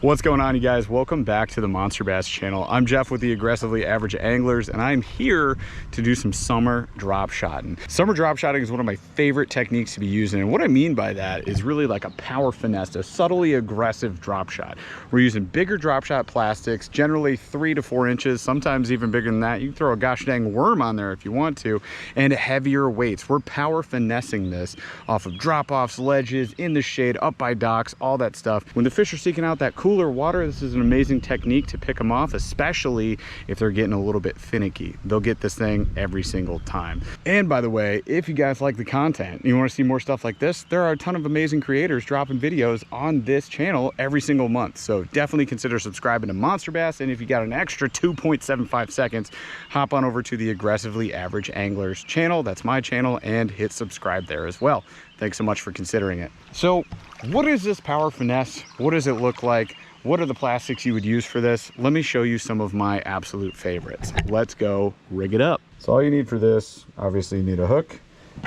What's going on, you guys? Welcome back to the Monster Bass channel. I'm Jeff with the Aggressively Average Anglers, and I'm here to do some summer drop shotting. Summer drop shotting is one of my favorite techniques to be using, and what I mean by that is really like a power finesse, a subtly aggressive drop shot. We're using bigger drop shot plastics, generally 3 to 4 inches, sometimes even bigger than that. You can throw a gosh dang worm on there if you want to, and heavier weights. We're power finessing this off of drop-offs, ledges, in the shade, up by docks, all that stuff. When the fish are seeking out that cooler water, this is an amazing technique to pick them off, especially if they're getting a little bit finicky. They'll get this thing every single time. And by the way, if you guys like the content, you want to see more stuff like this, there are a ton of amazing creators dropping videos on this channel every single month. So definitely consider subscribing to Monster Bass. And if you got an extra 2.75 seconds, hop on over to the Aggressively Average Anglers channel. That's my channel, and hit subscribe there as well. Thanks so much for considering it. So what is this power finesse? What does it look like? What are the plastics you would use for this? Let me show you some of my absolute favorites. Let's go rig it up. So all you need for this, obviously you need a hook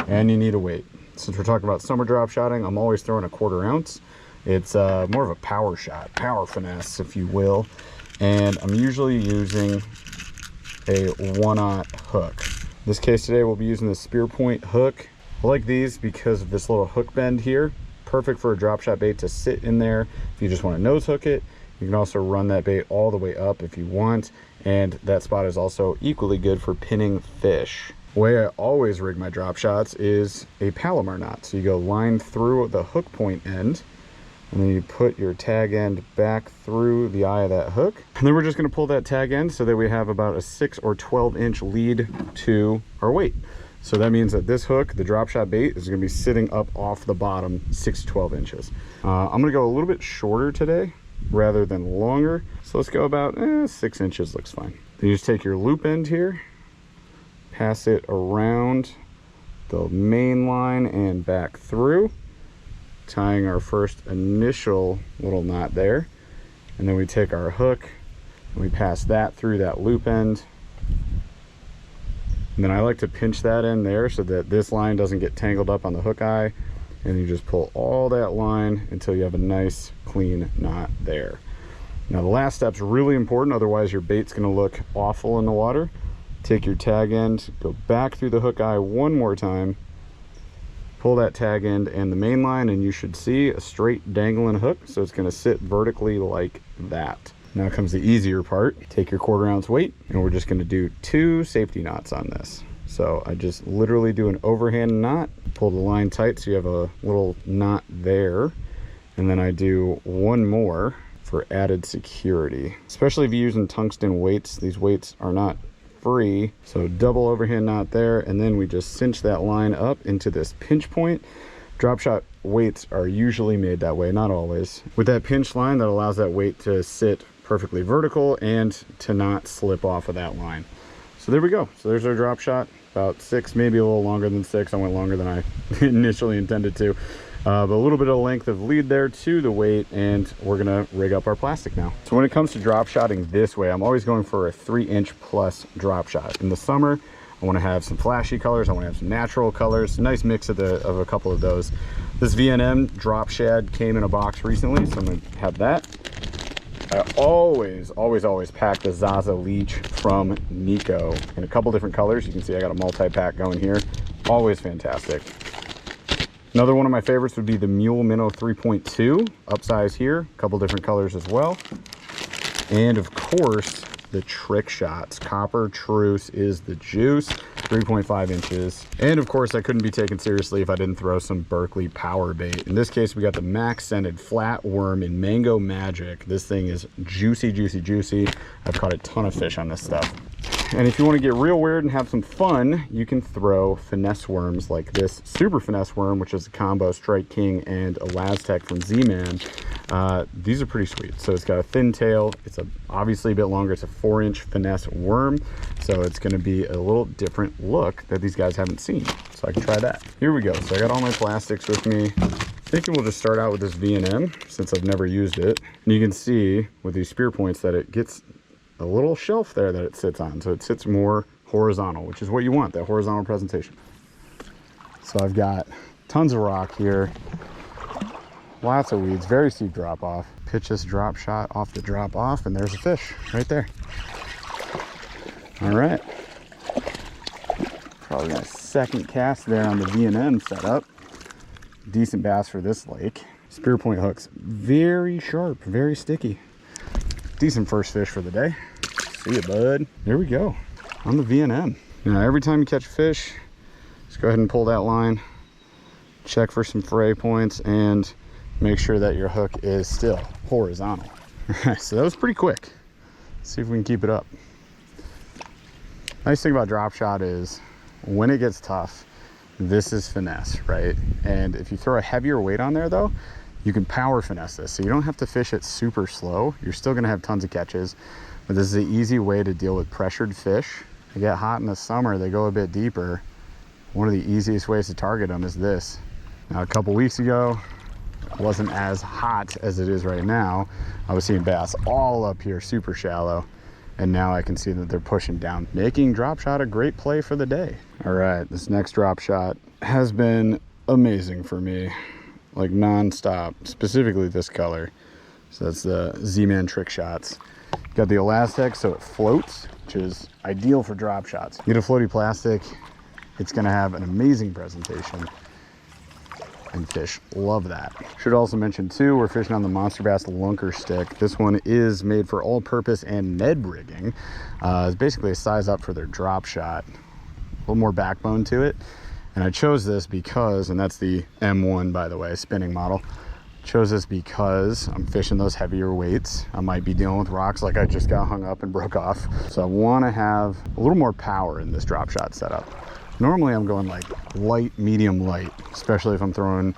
and you need a weight. Since we're talking about summer drop shotting, I'm always throwing a 1/4 ounce. It's more of a power shot, power finesse, if you will. And I'm usually using a 1/0 hook. In this case today, we'll be using the spear point hook. I like these because of this little hook bend here. Perfect for a drop shot bait to sit in there if you just want to nose hook it. You can also run that bait all the way up if you want, and that spot is also equally good for pinning fish. The way I always rig my drop shots is a Palomar knot. So you go line through the hook point end, and then you put your tag end back through the eye of that hook, and then we're just going to pull that tag end so that we have about a 6 or 12 inch lead to our weight. So that means that this hook, the drop shot bait, is going to be sitting up off the bottom 6 to 12 inches. I'm going to go a little bit shorter today rather than longer. So let's go about 6 inches looks fine. Then you just take your loop end here, pass it around the main line and back through, tying our first initial little knot there. And then we take our hook and we pass that through that loop end. And then I like to pinch that in there so that this line doesn't get tangled up on the hook eye. And you just pull all that line until you have a nice clean knot there. Now the last step's really important, otherwise your bait's gonna look awful in the water. Take your tag end, go back through the hook eye one more time, pull that tag end and the main line, and you should see a straight dangling hook. So it's gonna sit vertically like that. Now comes the easier part. Take your 1/4 ounce weight, and we're just going to do 2 safety knots on this. So I just literally do an overhand knot, pull the line tight so you have a little knot there, and then I do one more for added security. Especially if you're using tungsten weights, these weights are not free. So double overhand knot there, and then we just cinch that line up into this pinch point. Drop shot weights are usually made that way, not always. With that pinch line, that allows that weight to sit perfectly vertical and to not slip off of that line. So there we go. So there's our drop shot, about 6, maybe a little longer than 6. I went longer than I initially intended to, but a little bit of length of lead there to the weight, and we're gonna rig up our plastic now. So when it comes to drop shotting this way, I'm always going for a 3-inch plus drop shot. In the summer, I want to have some flashy colors, I want to have some natural colors, a nice mix of a couple of those. This V&M drop shad came in a box recently, so I'm going to have that. I always pack the Zaza Leech from Nico in a couple different colors. You can see I got a multi-pack going here. Always fantastic. Another one of my favorites would be the Mule Minnow 3.2, upsize here, a couple different colors as well. And of course, the trick shots. Copper Truce is the juice, 3.5 inches. And of course, I couldn't be taken seriously if I didn't throw some Berkeley power bait. In this case, we got the Max Scented Flat Worm in Mango Magic. This thing is juicy, juicy, juicy. I've caught a ton of fish on this stuff. And if you want to get real weird and have some fun, you can throw finesse worms like this Super Finesse Worm, which is a combo Strike King and a Laztec from Z-Man. These are pretty sweet. So it's got a thin tail. It's obviously a bit longer. It's a 4-inch finesse worm. So it's going to be a little different look that these guys haven't seen. So I can try that. Here we go. So I got all my plastics with me. Thinking we'll just start out with this V&M since I've never used it. And you can see with these spear points that it gets a little shelf there that it sits on. So it sits more horizontal, which is what you want, that horizontal presentation. So I've got tons of rock here, lots of weeds, very steep drop off. pitch this drop shot off the drop off, and there's a fish right there. All right. Probably my second cast there on the V&M setup. Decent bass for this lake. Spear point hooks, very sharp, very sticky. Decent first fish for the day. See ya, bud. There we go, on the V&M. Now, every time you catch a fish, just go ahead and pull that line, check for some fray points, and make sure that your hook is still horizontal. All right, so that was pretty quick. Let's see if we can keep it up. Nice thing about drop shot is when it gets tough, this is finesse, right? And if you throw a heavier weight on there though, you can power finesse this. So you don't have to fish it super slow. You're still gonna have tons of catches, but this is an easy way to deal with pressured fish. They get hot in the summer, they go a bit deeper. One of the easiest ways to target them is this. Now, a couple weeks ago, it wasn't as hot as it is right now. I was seeing bass all up here, super shallow. And now I can see that they're pushing down, making drop shot a great play for the day. All right, this next drop shot has been amazing for me, like non-stop, specifically this color. So that's the Z-Man trick shots. Got the elastic so it floats, which is ideal for drop shots. You get a floaty plastic, it's gonna have an amazing presentation. And fish love that. Should also mention too, we're fishing on the Monster Bass Lunker stick. This one is made for all-purpose and Ned rigging. It's basically a size up for their drop shot. A little more backbone to it. And I chose this because, and that's the M1 by the way, spinning model. Chose this because I'm fishing those heavier weights. I might be dealing with rocks like I just got hung up and broke off. So I want to have a little more power in this drop shot setup. Normally I'm going like light, medium light, especially if I'm throwing,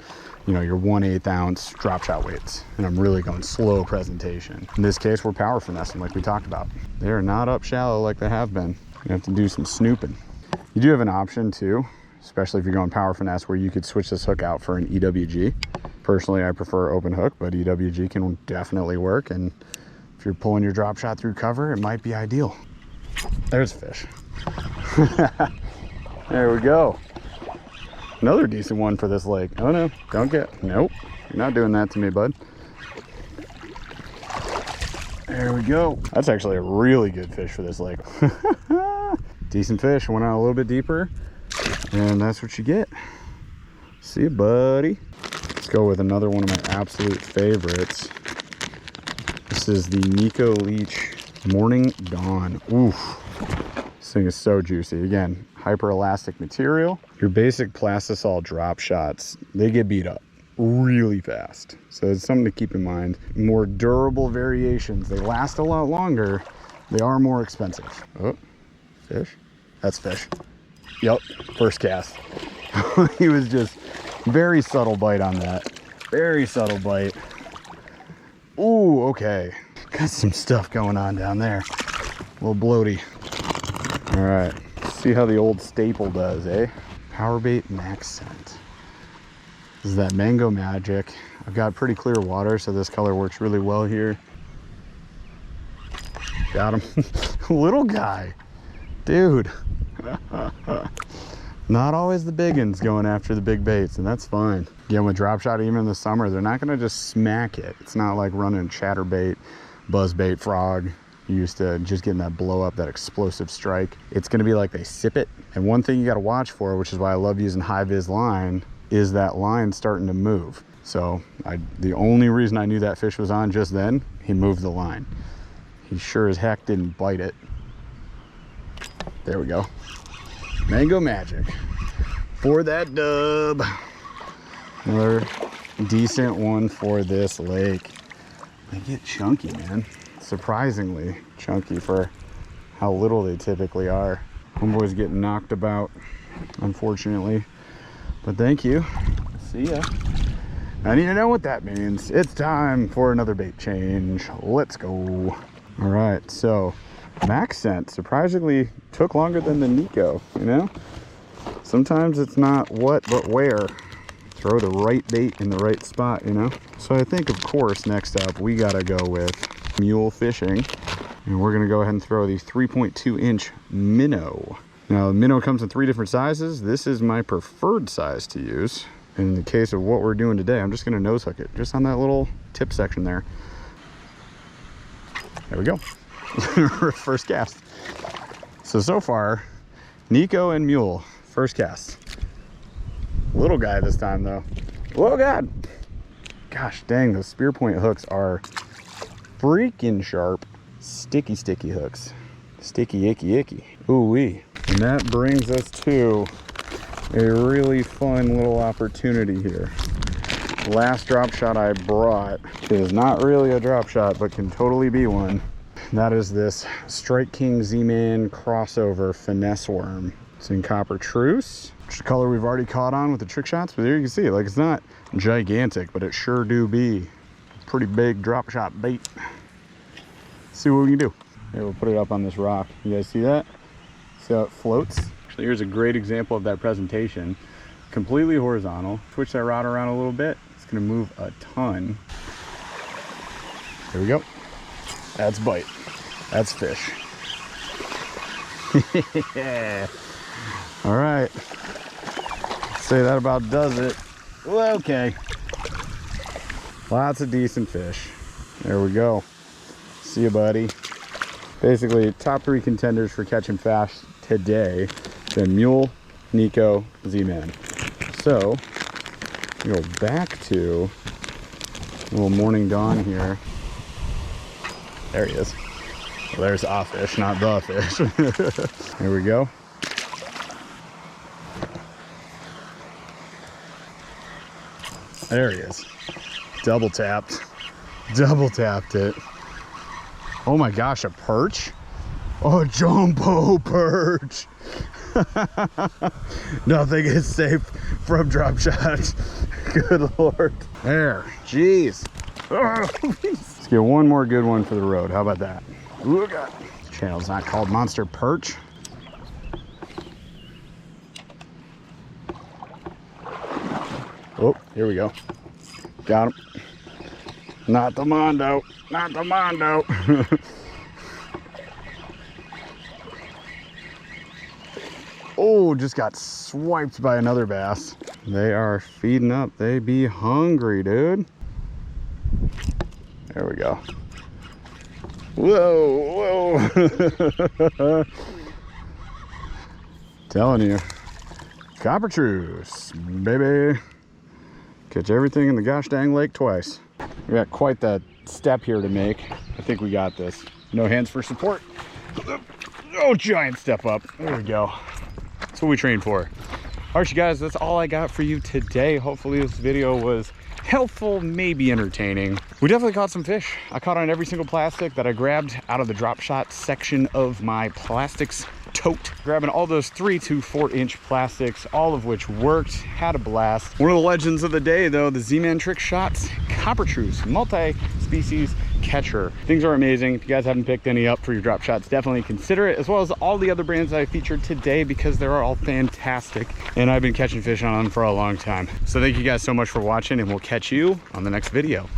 you know, your 1/8 ounce drop shot weights, and I'm really going slow presentation. In this case, we're power finessing like we talked about. They're not up shallow like they have been. You have to do some snooping. You do have an option too, especially if you're going power finesse, where you could switch this hook out for an EWG. Personally, I prefer open hook, but EWG can definitely work. And if you're pulling your drop shot through cover, it might be ideal. There's a fish. There we go. Another decent one for this lake. Oh no, nope. You're not doing that to me, bud. There we go. That's actually a really good fish for this lake. Decent fish, went out a little bit deeper, and that's what you get. See you, buddy. Let's go with another one of my absolute favorites. This is the Nico Leach Morning Dawn. Oof. This thing is so juicy. Again, hyper elastic material. Your basic plastisol drop shots, they get beat up really fast. So it's something to keep in mind. More durable variations, they last a lot longer. They are more expensive. Oh, fish? That's fish. Yep, first cast. He was just very subtle bite on that. Very subtle bite. Ooh, okay. Got some stuff going on down there. A little bloaty. All right, see how the old staple does, eh? Power bait max scent. This is that Mango Magic. I've got pretty clear water, so this color works really well here. Got him. Little guy. Dude. Not always the big ones going after the big baits, and that's fine. Again, with drop shot, even in the summer, they're not gonna just smack it. It's not like running chatterbait, buzzbait, frog. You're used to just getting that blow up, that explosive strike. It's gonna be like they sip it. And one thing you gotta watch for, which is why I love using high vis line, is that line starting to move. So the only reason I knew that fish was on just then, he moved the line. He sure as heck didn't bite it. There we go. Mango Magic for that dub. Another decent one for this lake. They get chunky, man. Surprisingly chunky for how little they typically are. Homeboy's getting knocked about, unfortunately. But thank you. See ya. And you know what that means. It's time for another bait change. Let's go. All right, so max scent surprisingly took longer than the Nico, you know? Sometimes it's not what, but where. Throw the right bait in the right spot, you know? So I think, of course, next up, we gotta go with mule fishing. And we're gonna go ahead and throw the 3.2-inch minnow. Now, the minnow comes in 3 different sizes. This is my preferred size to use. In the case of what we're doing today, I'm just gonna nose hook it, just on that little tip section there. There we go. First cast. So far, Nico and Mule, first cast. Little guy this time though. Oh God. Gosh dang, those spear point hooks are freaking sharp. Sticky hooks. Sticky, icky. Ooh-wee. And that brings us to a really fun little opportunity here. Last drop shot I brought is not really a drop shot, but can totally be one. That is this Strike King Z-Man crossover finesse worm. It's in copper truce, which is a color we've already caught on with the trick shots, but there you can see, like, it's not gigantic, but it sure do be a pretty big drop shot bait. Let's see what we can do. Here, we'll put it up on this rock. You guys see that? See how it floats? Actually, here's a great example of that presentation. Completely horizontal. Switch that rod around a little bit. It's gonna move a ton. Here we go. That's bite. That's fish. Yeah. All right. Say that about does it. Well, okay. Lots of decent fish. There we go. See you, buddy. Basically, top 3 contenders for catching fish today. Then Mule, Nico, Z-Man. So, we go back to a little morning dawn here. There he is. Well, there's a fish, not the fish. Here we go. There he is. Double tapped it. Oh my gosh, a perch? Oh, jumbo perch. Nothing is safe from drop shots. Good Lord. There, jeez. Let's get one more good one for the road. How about that? Ooh, God. This channel's not called Monster Perch. Oh, here we go. Got him. Not the Mondo. Not the Mondo. Oh, just got swiped by another bass. They are feeding up. They be hungry, dude. There we go. Whoa, whoa. Telling you. Copper truce, baby. Catch everything in the gosh dang lake twice. We got quite that step here to make. I think we got this. No hands for support. Oh, giant step up. There we go. That's what we train for. All right, you guys, that's all I got for you today. Hopefully this video was helpful, maybe entertaining. We definitely caught some fish. I caught on every single plastic that I grabbed out of the drop shot section of my plastics tote. Grabbing all those 3 to 4 inch plastics, all of which worked. Had a blast. One of the legends of the day though, the Z-Man trick shots, copper truce, multi-species catcher. Things are amazing. If you guys haven't picked any up for your drop shots, definitely consider it, as well as all the other brands that I featured today, because they're all fantastic and I've been catching fish on them for a long time. So thank you guys so much for watching, and we'll catch you on the next video.